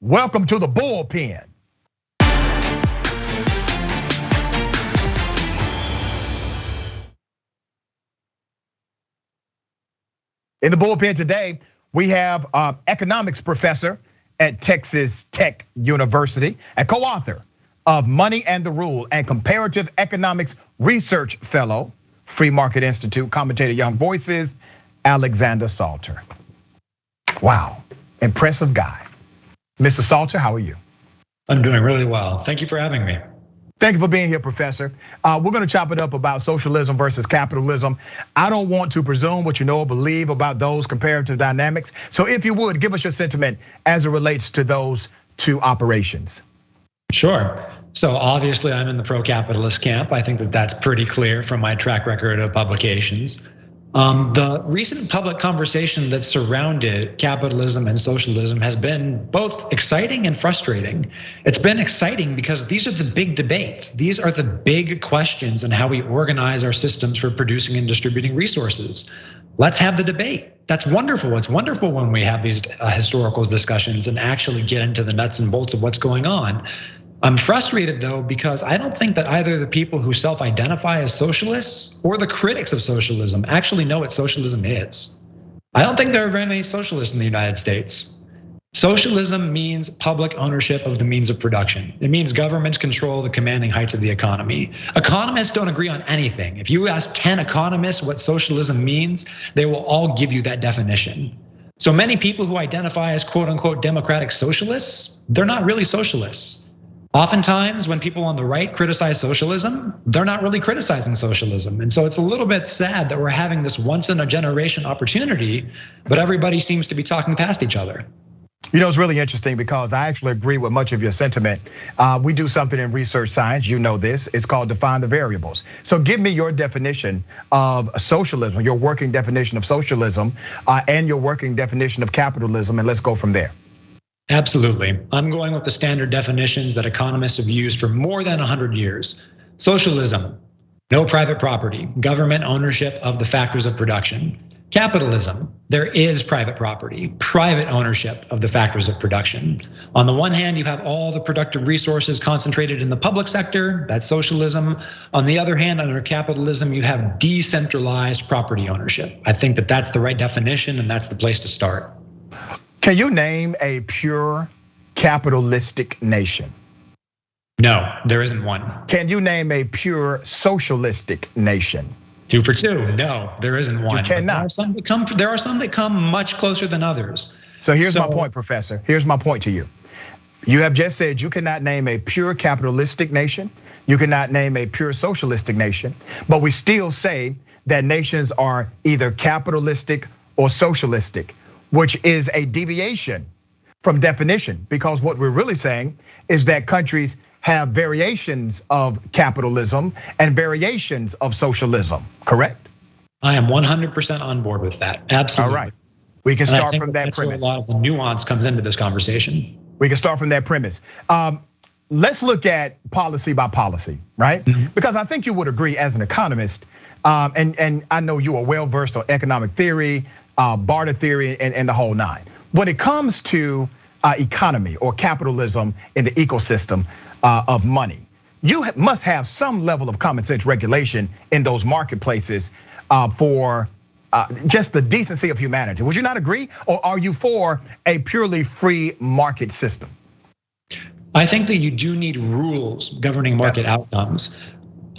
Welcome to the Bullpen. In the Bullpen today, we have economics professor at Texas Tech University and co-author of Money and the Rule and Comparative Economics Research Fellow, Free Market Institute, commentator Young Voices, Alexander Salter. Wow, impressive guy. Mr. Salter, how are you? I'm doing really well. Thank you for having me. Thank you for being here, Professor. We're gonna chop it up about socialism versus capitalism. I don't want to presume what you know or believe about those comparative dynamics. So if you would, give us your sentiment as it relates to those two operations. Sure. So obviously I'm in the pro-capitalist camp. I think that that's pretty clear from my track record of publications. The recent public conversation that surrounded capitalism and socialism has been both exciting and frustrating. It's been exciting because these are the big debates. These are the big questions on how we organize our systems for producing and distributing resources. Let's have the debate. That's wonderful. It's wonderful when we have these historical discussions and actually get into the nuts and bolts of what's going on. I'm frustrated though, because I don't think that either the people who self-identify as socialists or the critics of socialism actually know what socialism is. I don't think there are very many socialists in the United States. Socialism means public ownership of the means of production. It means governments control the commanding heights of the economy. Economists don't agree on anything. If you ask 10 economists what socialism means, they will all give you that definition. So many people who identify as quote unquote democratic socialists, they're not really socialists. Oftentimes, when people on the right criticize socialism, they're not really criticizing socialism. And so it's a little bit sad that we're having this once in a generation opportunity, but everybody seems to be talking past each other. You know, it's really interesting because I actually agree with much of your sentiment. We do something in research science, you know this, it's called define the variables. So give me your definition of socialism, your working definition of socialism, and your working definition of capitalism, and let's go from there. Absolutely. I'm going with the standard definitions that economists have used for more than 100 years. Socialism, no private property, government ownership of the factors of production. Capitalism, there is private property, private ownership of the factors of production. On the one hand, you have all the productive resources concentrated in the public sector, that's socialism. On the other hand, under capitalism, you have decentralized property ownership. I think that that's the right definition and that's the place to start. Can you name a pure capitalistic nation? No, there isn't one. Can you name a pure socialistic nation? 2 for 2. No, there isn't one. You cannot. There are some that come much closer than others. So here's my point, Professor. Here's my point to you. You have just said you cannot name a pure capitalistic nation. You cannot name a pure socialistic nation, but we still say that nations are either capitalistic or socialistic, which is a deviation from definition, because what we're really saying is that countries have variations of capitalism and variations of socialism, correct? I am 100% on board with that, absolutely. All right, we can start from that premise. That's where a lot of the nuance comes into this conversation. We can start from that premise. Let's look at policy by policy, right? Mm-hmm. Because I think you would agree as an economist, and I know you are well versed on economic theory, barter theory, and the whole nine. When it comes to economy or capitalism in the ecosystem of money, you must have some level of common sense regulation in those marketplaces for just the decency of humanity. Would you not agree? Or are you for a purely free market system? I think that you do need rules governing market outcomes.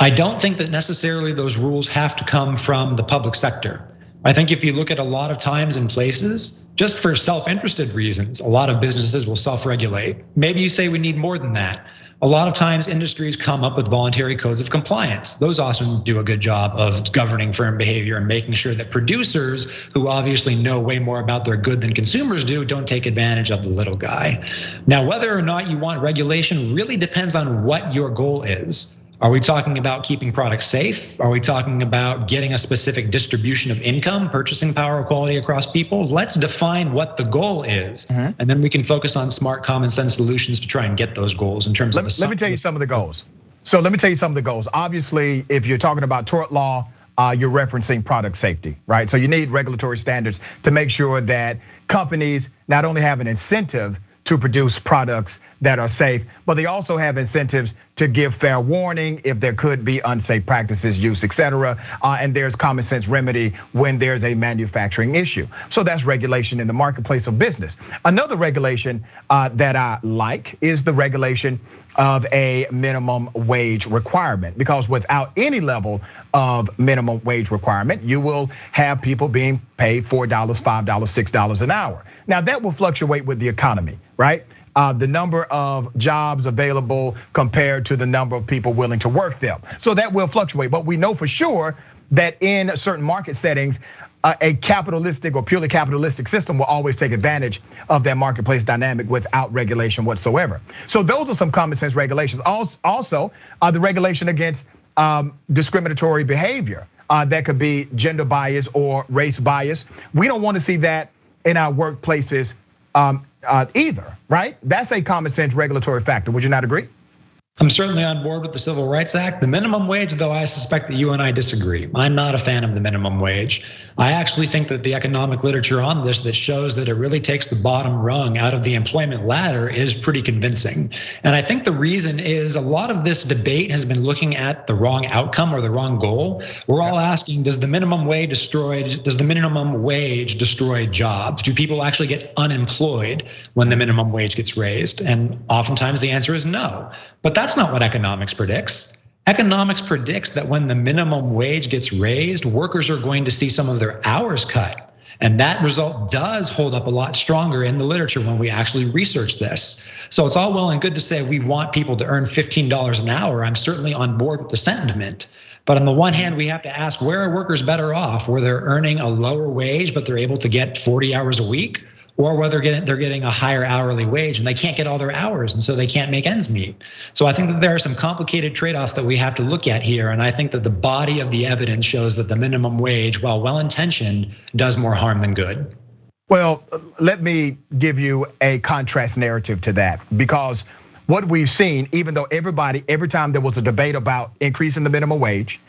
I don't think that necessarily those rules have to come from the public sector. I think if you look at a lot of times and places, just for self-interested reasons, a lot of businesses will self-regulate. Maybe you say we need more than that. A lot of times industries come up with voluntary codes of compliance. Those also do a good job of governing firm behavior and making sure that producers, who obviously know way more about their good than consumers do, don't take advantage of the little guy. Now, whether or not you want regulation really depends on what your goal is. Are we talking about keeping products safe? Are we talking about getting a specific distribution of income, purchasing power equality across people? Let's define what the goal is, and then we can focus on smart, common sense solutions to try and get those goals in terms of. Let me tell you some of the goals. So let me tell you some of the goals. Obviously, if you're talking about tort law, you're referencing product safety, right? So you need regulatory standards to make sure that companies not only have an incentive to produce products that are safe, but they also have incentives to give fair warning if there could be unsafe practices, use, etc. And there's common sense remedy when there's a manufacturing issue. So that's regulation in the marketplace of business. Another regulation that I like is the regulation of a minimum wage requirement, because without any level of minimum wage requirement, you will have people being paid $4, $5, $6 an hour. Now that will fluctuate with the economy, right? The number of jobs available compared to the number of people willing to work them. So that will fluctuate, but we know for sure that in certain market settings, a capitalistic or purely capitalistic system will always take advantage of that marketplace dynamic without regulation whatsoever. So those are some common sense regulations. Also, the regulation against discriminatory behavior that could be gender bias or race bias. We don't want to see that in our workplaces either, right? That's a common sense regulatory factor. Would you not agree? I'm certainly on board with the Civil Rights Act. The minimum wage, though, I suspect that you and I disagree. I'm not a fan of the minimum wage. I actually think that the economic literature on this that shows that it really takes the bottom rung out of the employment ladder is pretty convincing. And I think the reason is a lot of this debate has been looking at the wrong outcome or the wrong goal. We're all asking, does the minimum wage destroy jobs? Do people actually get unemployed when the minimum wage gets raised? And oftentimes the answer is no. But that's not what economics predicts. Economics predicts that when the minimum wage gets raised, workers are going to see some of their hours cut. And that result does hold up a lot stronger in the literature when we actually research this. So it's all well and good to say we want people to earn $15 an hour. I'm certainly on board with the sentiment. But on the one hand, we have to ask, where are workers better off? Where they're earning a lower wage, but they're able to get 40 hours a week? Or whether they're getting a higher hourly wage and they can't get all their hours and so they can't make ends meet. So I think that there are some complicated trade-offs that we have to look at here. And I think that the body of the evidence shows that the minimum wage, while well-intentioned, does more harm than good. Well, let me give you a contrast narrative to that, because what we've seen, even though every time there was a debate about increasing the minimum wage,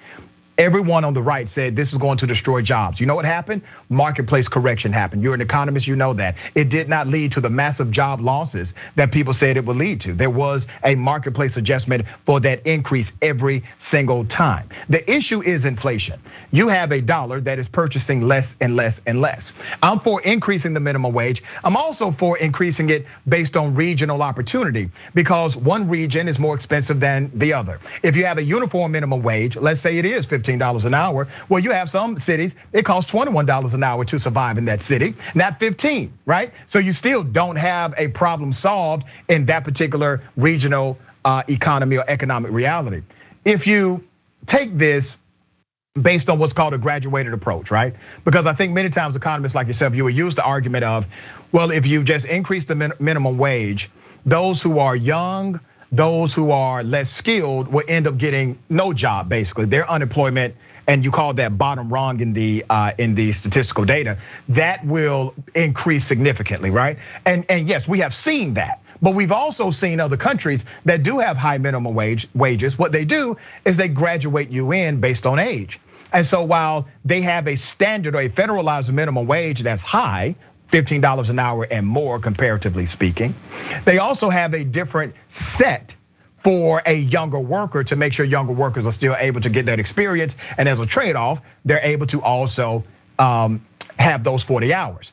everyone on the right said this is going to destroy jobs. You know what happened? Marketplace correction happened. You're an economist, you know that. It did not lead to the massive job losses that people said it would lead to. There was a marketplace adjustment for that increase every single time. The issue is inflation. You have a dollar that is purchasing less and less and less. I'm for increasing the minimum wage. I'm also for increasing it based on regional opportunity, because one region is more expensive than the other. If you have a uniform minimum wage, let's say it is $15 an hour. Well, you have some cities, it costs $21 an hour to survive in that city, not 15, right? So you still don't have a problem solved in that particular regional economy or economic reality. If you take this based on what's called a graduated approach, right? Because I think many times economists like yourself, you will use the argument of, well, if you just increase the minimum wage, those who are young, those who are less skilled will end up getting no job, basically. Their unemployment, and you call that bottom rung in the statistical data, that will increase significantly, right? And yes, we have seen that. But we've also seen other countries that do have high minimum wages. What they do is they graduate you in based on age. And so while they have a standard or a federalized minimum wage that's high, $15 an hour and more comparatively speaking, they also have a different set for a younger worker to make sure younger workers are still able to get that experience. And as a trade-off, they're able to also have those 40 hours.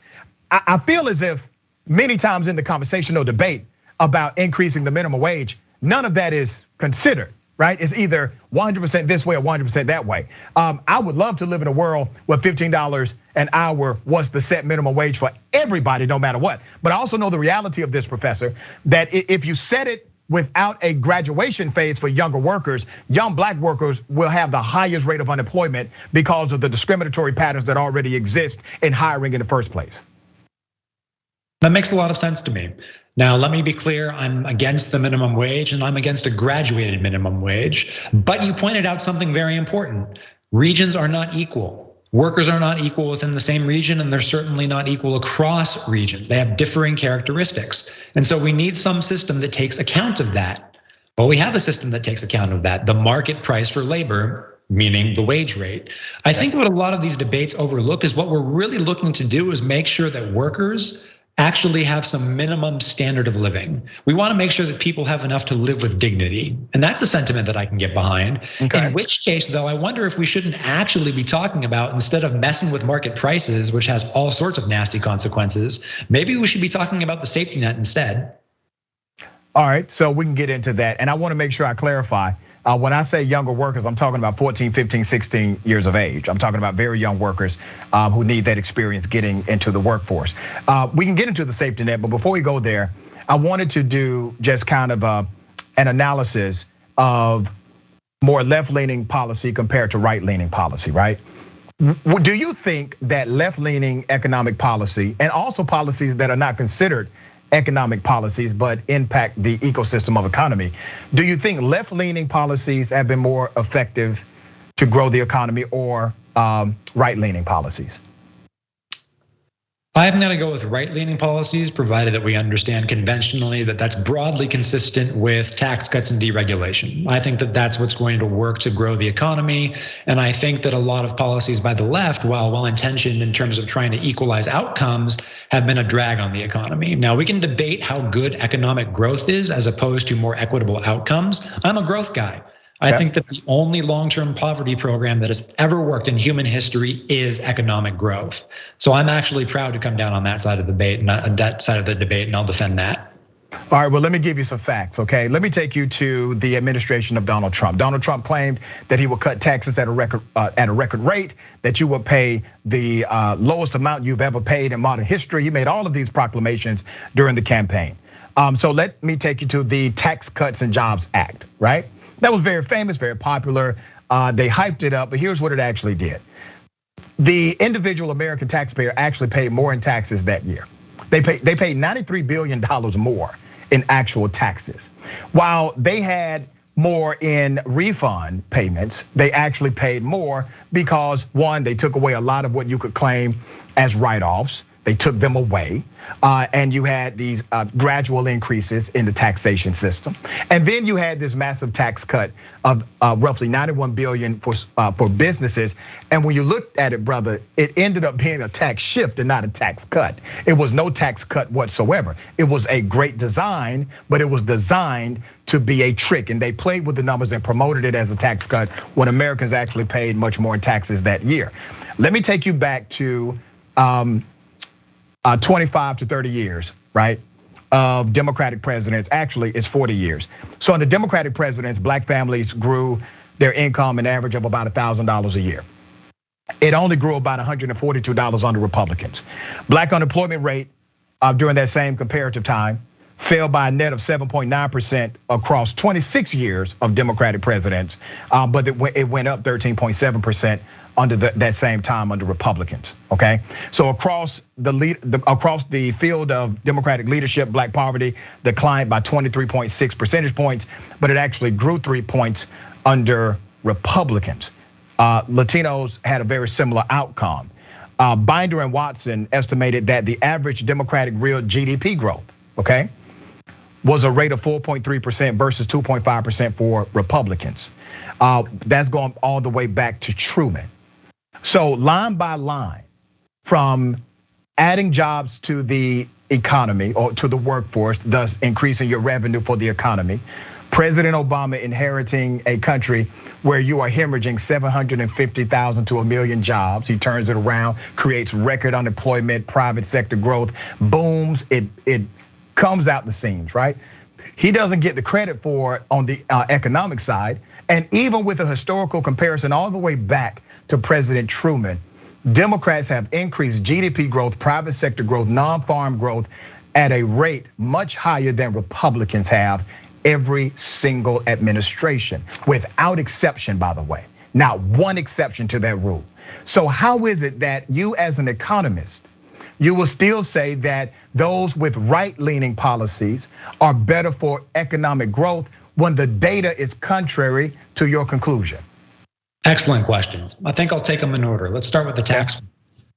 I feel as if many times in the conversation or debate about increasing the minimum wage, none of that is considered, right? It's either 100% this way or 100% that way. I would love to live in a world where $15 an hour was the set minimum wage for everybody, no matter what. But I also know the reality of this, Professor, that if you set it without a graduation phase for younger workers, young black workers will have the highest rate of unemployment because of the discriminatory patterns that already exist in hiring in the first place. That makes a lot of sense to me. Now, let me be clear, I'm against the minimum wage and I'm against a graduated minimum wage, but you pointed out something very important. Regions are not equal. Workers are not equal within the same region, and they're certainly not equal across regions. They have differing characteristics. And so we need some system that takes account of that. Well, we have a system that takes account of that, the market price for labor, meaning the wage rate. I think what a lot of these debates overlook is what we're really looking to do is make sure that workers actually have some minimum standard of living. We want to make sure that people have enough to live with dignity. And that's a sentiment that I can get behind. Okay. In which case, though, I wonder if we shouldn't actually be talking about, instead of messing with market prices, which has all sorts of nasty consequences, maybe we should be talking about the safety net instead. All right, so we can get into that. And I want to make sure I clarify. When I say younger workers, I'm talking about 14, 15, 16 years of age. I'm talking about very young workers who need that experience getting into the workforce. We can get into the safety net, but before we go there, I wanted to do just kind of an analysis of more left-leaning policy compared to right-leaning policy, right? Do you think that left-leaning economic policy, and also policies that are not considered economic policies but impact the ecosystem of economy, do you think left-leaning policies have been more effective to grow the economy, or right-leaning policies? I'm going to go with right-leaning policies, provided that we understand conventionally that that's broadly consistent with tax cuts and deregulation. I think that that's what's going to work to grow the economy. And I think that a lot of policies by the left, while well-intentioned in terms of trying to equalize outcomes, have been a drag on the economy. Now, we can debate how good economic growth is as opposed to more equitable outcomes. I'm a growth guy. I think that the only long-term poverty program that has ever worked in human history is economic growth. So I'm actually proud to come down on that side of the debate, and I'll defend that. All right, well, let me give you some facts, okay? Let me take you to the administration of Donald Trump. Donald Trump claimed that he would cut taxes at a record rate, that you would pay the lowest amount you've ever paid in modern history. He made all of these proclamations during the campaign. So let me take you to the Tax Cuts and Jobs Act, right? That was very famous, very popular. They hyped it up, but here's what it actually did. The individual American taxpayer actually paid more in taxes that year. They paid $93 billion more in actual taxes. While they had more in refund payments, they actually paid more because, one, they took away a lot of what you could claim as write-offs. They took them away, and you had these gradual increases in the taxation system. And then you had this massive tax cut of roughly $91 billion for businesses. And when you looked at it, brother, it ended up being a tax shift and not a tax cut. It was no tax cut whatsoever. It was a great design, but it was designed to be a trick. And they played with the numbers and promoted it as a tax cut when Americans actually paid much more in taxes that year. Let me take you back to 25 to 30 years, right, of Democratic presidents. Actually, it's 40 years. So under Democratic presidents, black families grew their income an average of about $1,000 a year. It only grew about $142 under Republicans. Black unemployment rate during that same comparative time fell by a net of 7.9% across 26 years of Democratic presidents, but it went up 13.7% under that same time under Republicans, okay? So across the field of Democratic leadership, black poverty declined by 23.6 percentage points, but it actually grew 3 points under Republicans. Latinos had a very similar outcome. Binder and Watson estimated that the average Democratic real GDP growth, okay, was a rate of 4.3% versus 2.5% for Republicans. That's going all the way back to Truman. So line by line, from adding jobs to the economy or to the workforce, thus increasing your revenue for the economy, President Obama inheriting a country where you are hemorrhaging 750,000 to 1 million jobs. He turns it around, creates record unemployment, private sector growth, booms, it comes out the seams, right? He doesn't get the credit for it on the economic side. And even with a historical comparison all the way back to President Truman, Democrats have increased GDP growth, private sector growth, non-farm growth at a rate much higher than Republicans have every single administration, without exception, by the way. Not one exception to that rule. So how is it that you as an economist, you will still say that those with right-leaning policies are better for economic growth when the data is contrary to your conclusion? Excellent questions. I think I'll take them in order. Let's start with the tax.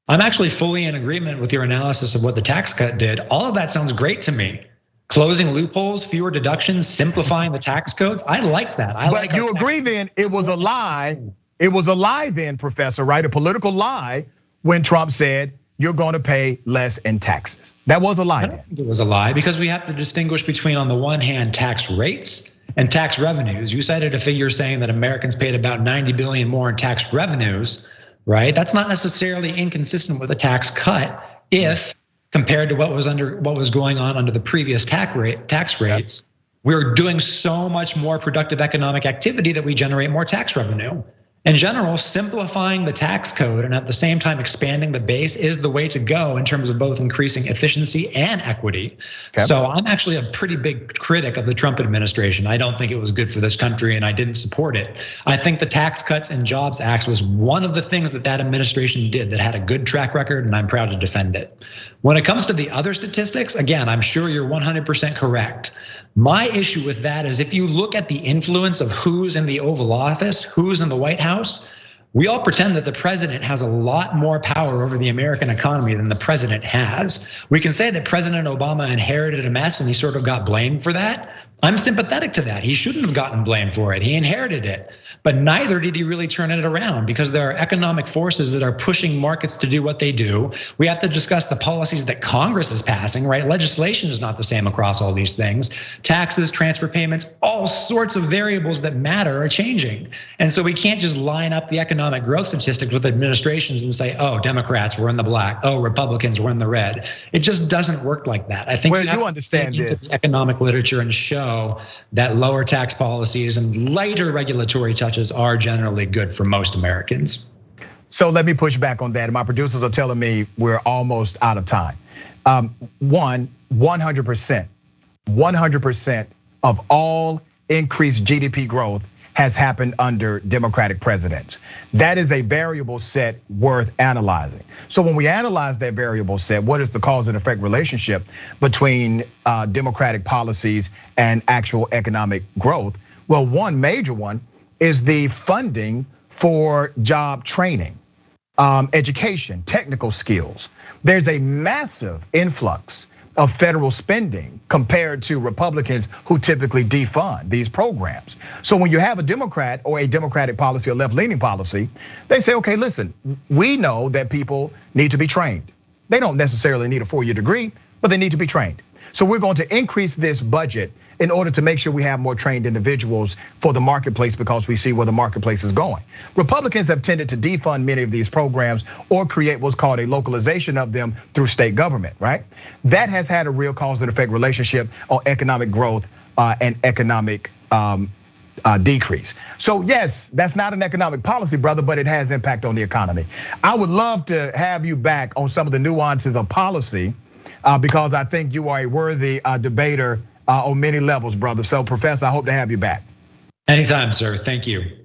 I'm actually fully in agreement with your analysis of what the tax cut did. All of that sounds great to me. Closing loopholes, fewer deductions, simplifying the tax codes. I like that. But you agree then it was a lie. It was a lie then, Professor, right? A political lie when Trump said you're going to pay less in taxes. That was a lie. I don't think it was a lie, because we have to distinguish between, on the one hand, tax rates and tax revenues. You cited a figure saying that Americans paid about 90 billion more in tax revenues, right? That's not necessarily inconsistent with a tax cut if compared to what was going on under the previous tax rates. We're doing so much more productive economic activity that we generate more tax revenue. In general, simplifying the tax code and at the same time expanding the base is the way to go in terms of both increasing efficiency and equity. Okay. So I'm actually a pretty big critic of the Trump administration. I don't think it was good for this country, and I didn't support it. I think the Tax Cuts and Jobs Act was one of the things that administration did that had a good track record, and I'm proud to defend it. When it comes to the other statistics, again, I'm sure you're 100% correct. My issue with that is if you look at the influence of who's in the Oval Office, who's in the White House, we all pretend that the president has a lot more power over the American economy than the president has. We can say that President Obama inherited a mess and he sort of got blamed for that. I'm sympathetic to that. He shouldn't have gotten blamed for it. He inherited it, but neither did he really turn it around, because there are economic forces that are pushing markets to do what they do. We have to discuss the policies that Congress is passing, right? Legislation is not the same across all these things. Taxes, transfer payments, all sorts of variables that matter are changing. And so we can't just line up the economic growth statistics with administrations and say, oh, Democrats were in the black, oh, Republicans were in the red. It just doesn't work like that. I think you understand this. The economic literature and show that lower tax policies and lighter regulatory touches are generally good for most Americans. So let me push back on that. My producers are telling me we're almost out of time. 100% of all increased GDP growth has happened under Democratic presidents. That is a variable set worth analyzing. So when we analyze that variable set, what is the cause and effect relationship between Democratic policies and actual economic growth? Well, one major one is the funding for job training, education, technical skills. There's a massive influx of federal spending compared to Republicans who typically defund these programs. So when you have a Democrat or a Democratic policy or left-leaning policy, they say, okay, listen, we know that people need to be trained. They don't necessarily need a 4-year degree, but they need to be trained. So we're going to increase this budget in order to make sure we have more trained individuals for the marketplace, because we see where the marketplace is going. Republicans have tended to defund many of these programs or create what's called a localization of them through state government, right? That has had a real cause and effect relationship on economic growth and economic decrease. So yes, that's not an economic policy, brother, but it has impact on the economy. I would love to have you back on some of the nuances of policy, because I think you are a worthy debater on many levels, brother. So, Professor, I hope to have you back. Anytime, sir. Thank you.